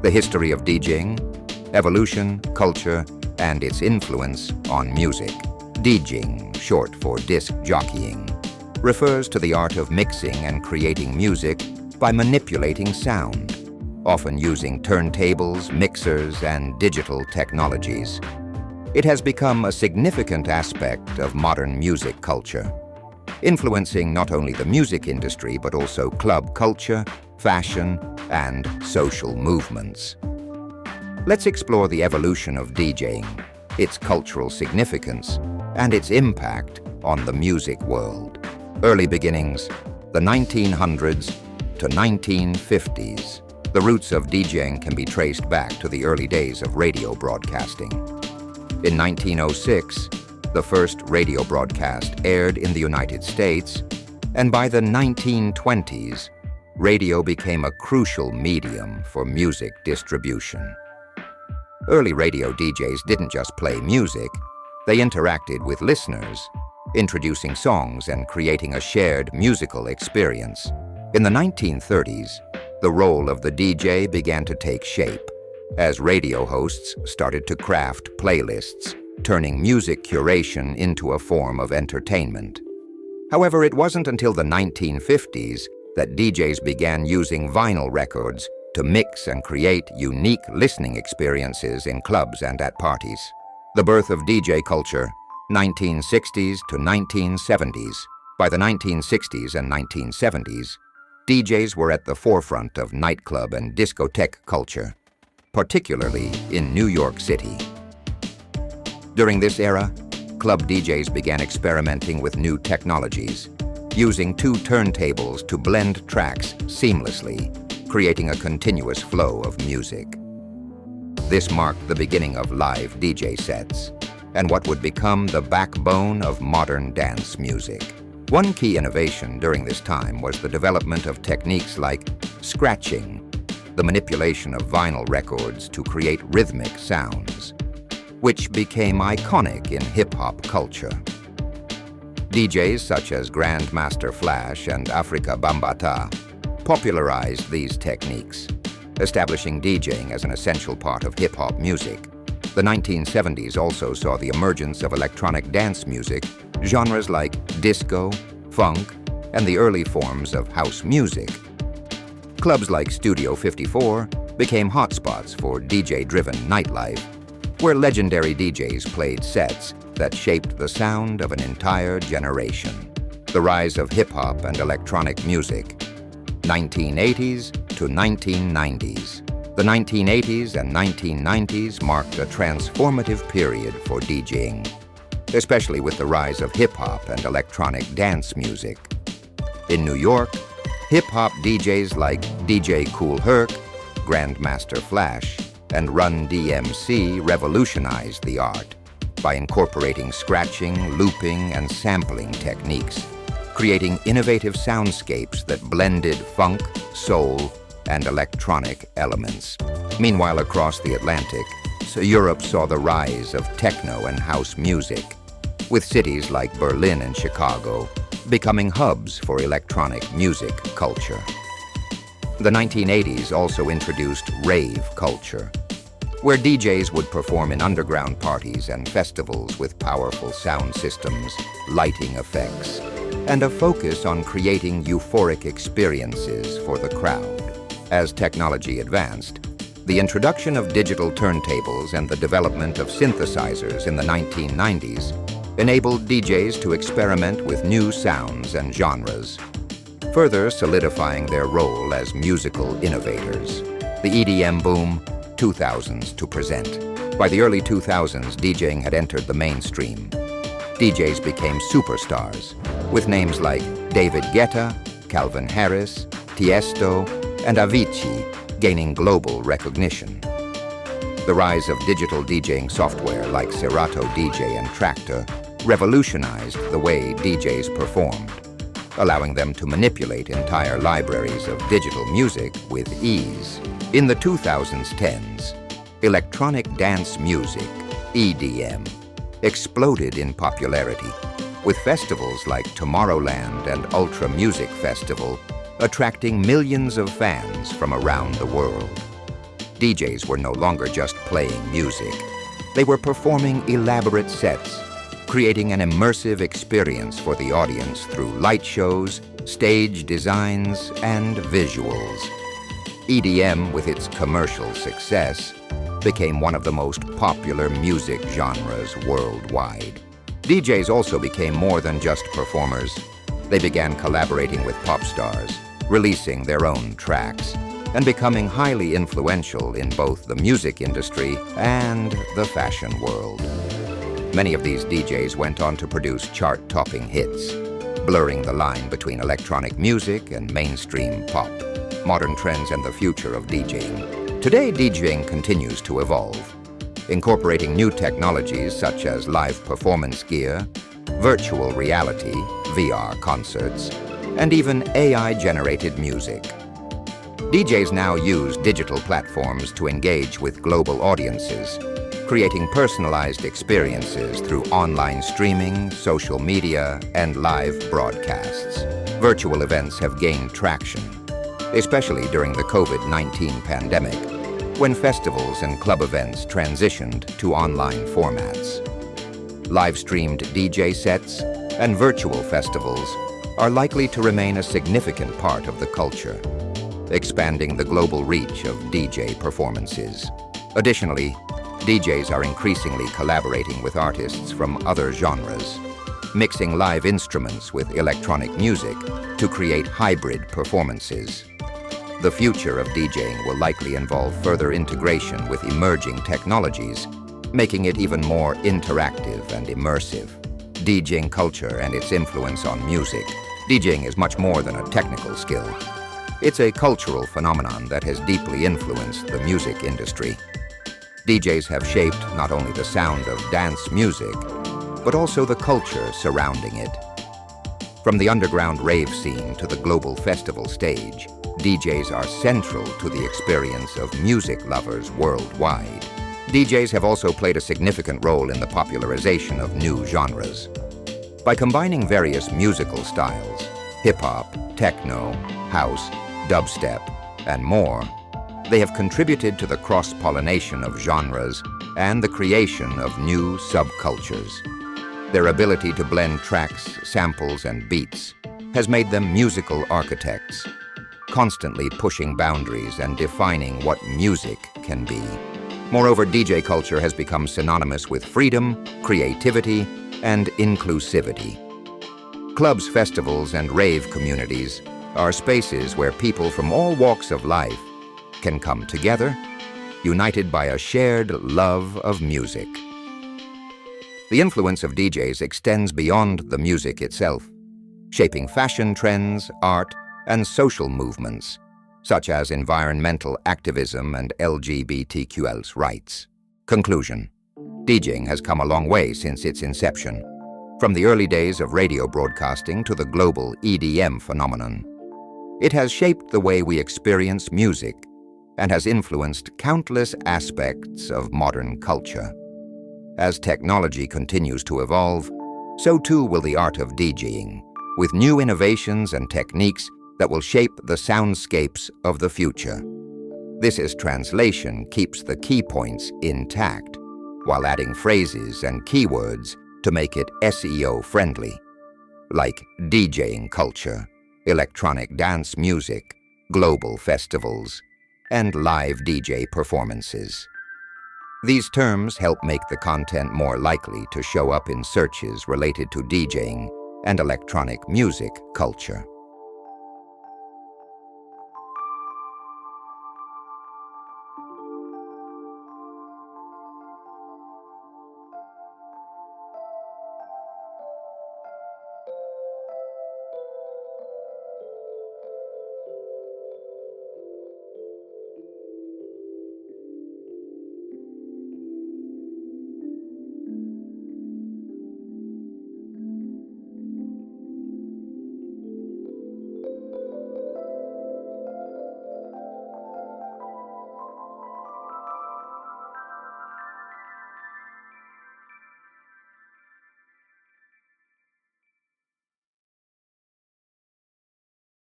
the history of DJing, evolution, culture, and its influence on music. DJing, short for disc jockeying, refers to the art of mixing and creating music by manipulating sound, often using turntables, mixers, and digital technologies. It has become a significant aspect of modern music culture, influencing not only the music industry but also club culture, fashion, and social movements. Let's explore the evolution of DJing, its cultural significance, and its impact on the music world. Early beginnings, the 1900s to 1950s. The roots of DJing can be traced back to the early days of radio broadcasting. In 1906, the first radio broadcast aired in the United States, and by the 1920s, radio became a crucial medium for music distribution. Early radio DJs didn't just play music, they interacted with listeners, introducing songs and creating a shared musical experience. In the 1930s, the role of the DJ began to take shape as radio hosts started to craft playlists, turning music curation into a form of entertainment. However, it wasn't until the 1950s that DJs began using vinyl records to mix and create unique listening experiences in clubs and at parties. The birth of DJ culture, 1960s to 1970s. By the 1960s and 1970s, DJs were at the forefront of nightclub and discotheque culture, particularly in New York City. During this era, club DJs began experimenting with new technologies, using two turntables to blend tracks seamlessly, creating a continuous flow of music. This marked the beginning of live DJ sets, and what would become the backbone of modern dance music. One key innovation during this time was the development of techniques like scratching, the manipulation of vinyl records to create rhythmic sounds, which became iconic in hip-hop culture. DJs such as Grandmaster Flash and Afrika Bambaataa popularized these techniques, establishing DJing as an essential part of hip-hop music. The 1970s also saw the emergence of electronic dance music, genres like disco, funk, and the early forms of house music. Clubs like Studio 54 became hotspots for DJ-driven nightlife, where legendary DJs played sets that shaped the sound of an entire generation. The rise of hip-hop and electronic music, 1980s to 1990s. The 1980s and 1990s marked a transformative period for DJing, especially with the rise of hip-hop and electronic dance music. In New York, hip-hop DJs like DJ Kool Herc, Grandmaster Flash, and Run DMC revolutionized the art by incorporating scratching, looping, and sampling techniques, creating innovative soundscapes that blended funk, soul, and electronic elements. Meanwhile, across the Atlantic, Europe saw the rise of techno and house music, with cities like Berlin and Chicago becoming hubs for electronic music culture. The 1980s also introduced rave culture, where DJs would perform in underground parties and festivals with powerful sound systems, lighting effects, and a focus on creating euphoric experiences for the crowd. As technology advanced, the introduction of digital turntables and the development of synthesizers in the 1990s enabled DJs to experiment with new sounds and genres, further solidifying their role as musical innovators. The EDM boom, 2000s to present. By the early 2000s, DJing had entered the mainstream. DJs became superstars, with names like David Guetta, Calvin Harris, Tiesto, and Avicii gaining global recognition. The rise of digital DJing software like Serato DJ and Traktor revolutionized the way DJs performed, allowing them to manipulate entire libraries of digital music with ease. In the 2010s, electronic dance music, EDM, exploded in popularity, with festivals like Tomorrowland and Ultra Music Festival attracting millions of fans from around the world. DJs were no longer just playing music. They were performing elaborate sets, creating an immersive experience for the audience through light shows, stage designs, and visuals. EDM, with its commercial success, became one of the most popular music genres worldwide. DJs also became more than just performers. They began collaborating with pop stars, releasing their own tracks, and becoming highly influential in both the music industry and the fashion world. Many of these DJs went on to produce chart-topping hits, blurring the line between electronic music and mainstream pop, modern trends and the future of DJing. Today, DJing continues to evolve, incorporating new technologies such as live performance gear, virtual reality, VR concerts, and even AI-generated music. DJs now use digital platforms to engage with global audiences, creating personalized experiences through online streaming, social media, and live broadcasts. Virtual events have gained traction, especially during the COVID-19 pandemic, when festivals and club events transitioned to online formats. Live-streamed DJ sets and virtual festivals are likely to remain a significant part of the culture, expanding the global reach of DJ performances. Additionally, DJs are increasingly collaborating with artists from other genres, mixing live instruments with electronic music to create hybrid performances. The future of DJing will likely involve further integration with emerging technologies, making it even more interactive and immersive. DJing culture and its influence on music. DJing is much more than a technical skill. It's a cultural phenomenon that has deeply influenced the music industry. DJs have shaped not only the sound of dance music, but also the culture surrounding it. From the underground rave scene to the global festival stage, DJs are central to the experience of music lovers worldwide. DJs have also played a significant role in the popularization of new genres. By combining various musical styles, hip-hop, techno, house, dubstep, and more, they have contributed to the cross-pollination of genres and the creation of new subcultures. Their ability to blend tracks, samples, and beats has made them musical architects, constantly pushing boundaries and defining what music can be. Moreover, DJ culture has become synonymous with freedom, creativity, and inclusivity. Clubs, festivals, and rave communities are spaces where people from all walks of life can come together, united by a shared love of music. The influence of DJs extends beyond the music itself, shaping fashion trends, art, and social movements, such as environmental activism and LGBTQ's rights. Conclusion. DJing has come a long way since its inception, from the early days of radio broadcasting to the global EDM phenomenon. It has shaped the way we experience music and has influenced countless aspects of modern culture. As technology continues to evolve, so too will the art of DJing, with new innovations and techniques that will shape the soundscapes of the future. This translation keeps the key points intact, while adding phrases and keywords to make it SEO-friendly, like DJing culture, electronic dance music, global festivals, and live DJ performances. These terms help make the content more likely to show up in searches related to DJing and electronic music culture.